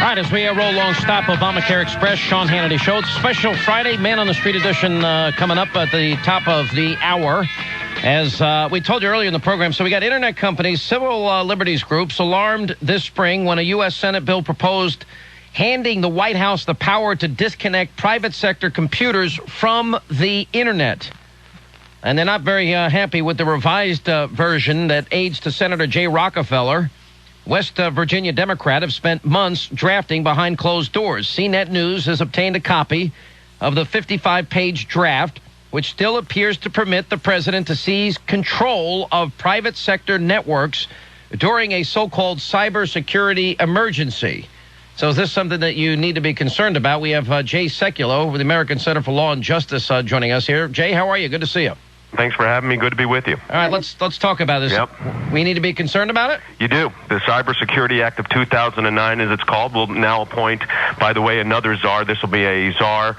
All right, as we roll along, stop Obamacare Express, Sean Hannity Show. It's special Friday, Man on the Street edition coming up at the top of the hour. As we told you earlier in the program, so we got internet companies, civil liberties groups alarmed this spring when a U.S. Senate bill proposed handing the White House the power to disconnect private sector computers from the internet. And they're not very happy with the revised version that aides to Senator Jay Rockefeller, West Virginia Democrat, have spent months drafting behind closed doors. CNET News has obtained a copy of the 55-page draft, which still appears to permit the president to seize control of private sector networks during a so-called cybersecurity emergency. So is this something that you need to be concerned about? We have Jay Sekulow with the American Center for Law and Justice joining us here. Jay, how are you? Good to see you. Thanks for having me. Good to be with you. All right, let's talk about this. Yep. We need to be concerned about it? You do. The Cybersecurity Act of 2009, as it's called, will now appoint, by the way, another czar. This will be a czar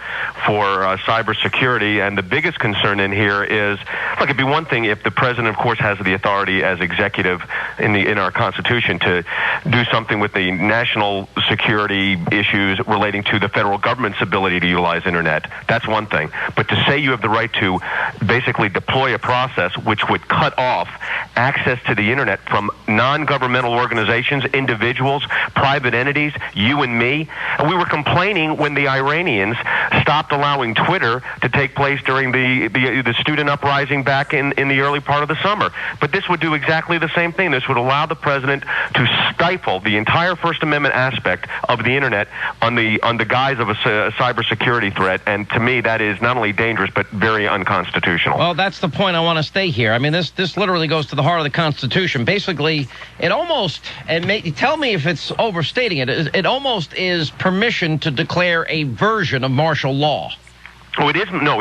for cybersecurity. And the biggest concern in here is, look, it'd be one thing if the president, of course, has the authority as executive in our Constitution to do something with the national security issues relating to the federal government's ability to utilize internet. That's one thing. But to say you have the right to basically deploy a process which would cut off access to the internet from non-governmental organizations, individuals, private entities, you and me. And we were complaining when the Iranians stopped allowing Twitter to take place during the student uprising back in the early part of the summer. But this would do exactly the same thing. This would allow the president to stifle the entire First Amendment aspect of the internet on the guise of a cybersecurity threat. And to me, that is not only dangerous but very unconstitutional. Well, that's the point I want to stay here. I mean, this literally goes to the heart of the Constitution. Basically, it almost, tell me if it's overstating it, it almost is permission to declare a version of martial law. Oh, it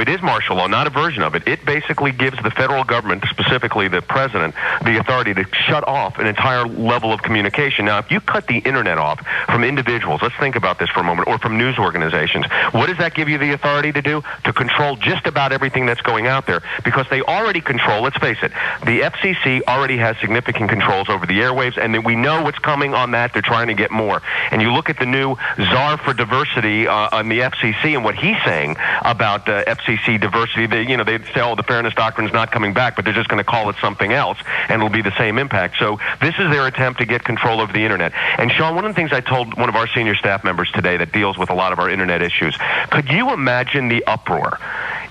is martial law, not a version of it. It basically gives the federal government, specifically the president, the authority to shut off an entire level of communication. Now, if you cut the internet off from individuals, let's think about this for a moment, or from news organizations, what does that give you the authority to do? To control just about everything that's going out there, because they already control, let's face it, the FCC already has significant controls over the airwaves, and we know what's coming on that. They're trying to get more. And you look at the new czar for diversity on the FCC and what he's saying about FCC diversity. They say, oh, the fairness doctrine's not coming back, but they're just going to call it something else, and it'll be the same impact. So this is their attempt to get control over the internet. And Sean, one of the things I told one of our senior staff members today that deals with a lot of our internet issues, could you imagine the uproar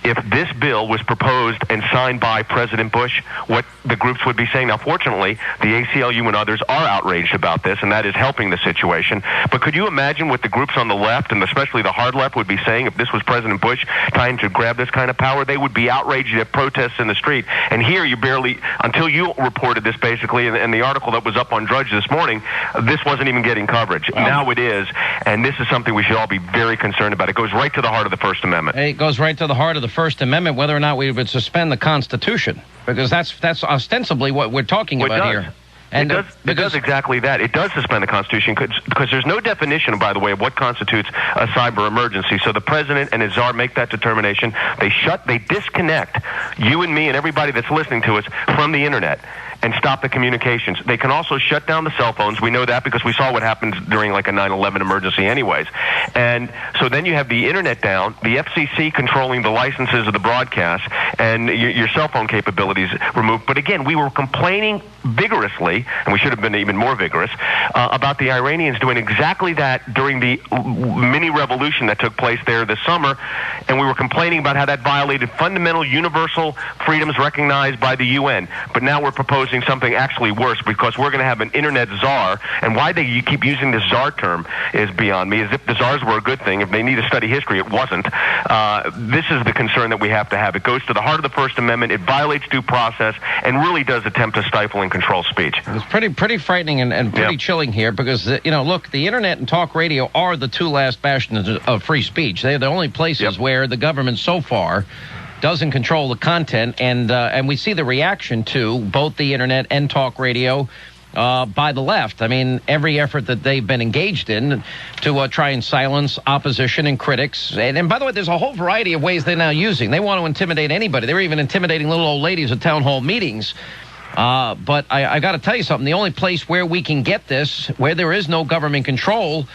if this bill was proposed and signed by President Bush, what the groups would be saying? Now, fortunately, the ACLU and others are outraged about this, and that is helping the situation. But could you imagine what the groups on the left, and especially the hard left, would be saying if this was President Bush trying to grab this kind of power? They would be outraged at protests in the street. And here you barely, until you reported this basically, and the article that was up on Drudge this morning, this wasn't even getting coverage. Now it is, and this is something we should all be very concerned about. It goes right to the heart of the First Amendment. It goes right to the heart of the First Amendment, whether or not we would suspend the Constitution, because that's ostensibly what we're talking about here. And it does exactly that. It does suspend the Constitution because there's no definition, by the way, of what constitutes a cyber emergency. So the president and his czar make that determination. They disconnect you and me and everybody that's listening to us from the internet and stop the communications. They can also shut down the cell phones. We know that because we saw what happened during like a 9/11 emergency anyways. And so then you have the internet down, the FCC controlling the licenses of the broadcast, and your cell phone capabilities removed. But again, we were complaining vigorously, and we should have been even more vigorous, about the Iranians doing exactly that during the mini revolution that took place there this summer. And we were complaining about how that violated fundamental universal freedoms recognized by the UN. But now we're proposing something actually worse, because we're going to have an internet czar. And why you keep using the czar term is beyond me, as if the czars were a good thing. If they need to study history, it wasn't. This is the concern that we have to have. It goes to the heart of the First Amendment. It violates due process and really does attempt to stifle and control speech. It's pretty frightening and pretty chilling here, because, look, the internet and talk radio are the two last bastions of free speech. They're the only places where the government so far doesn't control the content, and we see the reaction to both the internet and talk radio by the left. I mean, every effort that they've been engaged in to try and silence opposition and critics. And by the way, there's a whole variety of ways they're now using. They want to intimidate anybody. They're even intimidating little old ladies at town hall meetings. But I got to tell you something. The only place where we can get this, where there is no government control,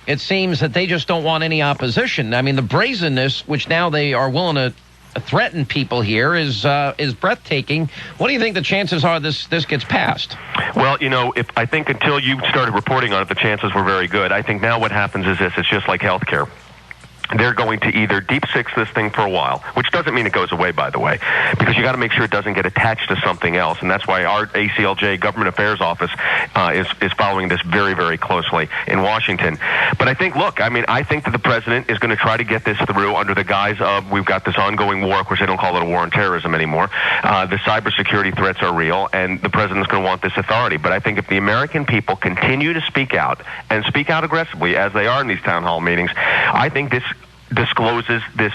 it seems that they just don't want any opposition. I mean, the brazenness, which now they are willing to threaten people here, is breathtaking. What do you think the chances are this gets passed? Well, I think until you started reporting on it, the chances were very good. I think now what happens is this: it's just like healthcare. They're going to either deep six this thing for a while, which doesn't mean it goes away, by the way, because you got to make sure it doesn't get attached to something else, and that's why our ACLJ Government Affairs Office is following this very, very closely in Washington. But I think that the president is going to try to get this through under the guise of we've got this ongoing war. Of course, they don't call it a war on terrorism anymore. The cybersecurity threats are real, and the president's going to want this authority. But I think if the American people continue to speak out, and speak out aggressively as they are in these town hall meetings, I think this discloses this.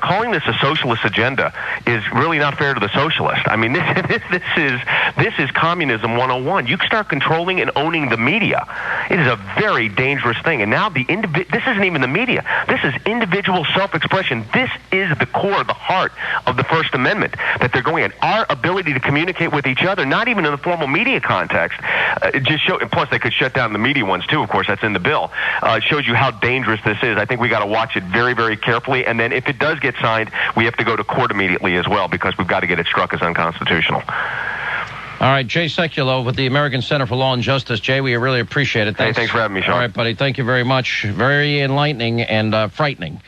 Calling this a socialist agenda is really not fair to the socialist. I mean, this is communism 101. You start controlling and owning the media. It is a very dangerous thing. And now this isn't even the media. This is individual self-expression. This is the core, the heart of the First Amendment that they're going at. Our ability to communicate with each other, not even in the formal media context. Plus, they could shut down the media ones too. Of course, that's in the bill. It shows you how dangerous this is. I think we got to watch it very, very carefully. And then if it does get signed, we have to go to court immediately as well, because we've got to get it struck as unconstitutional. All right, Jay Sekulow with the American Center for Law and Justice. Jay, we really appreciate it. Thanks for having me, Sean. All right, buddy. Thank you very much. Very enlightening and frightening.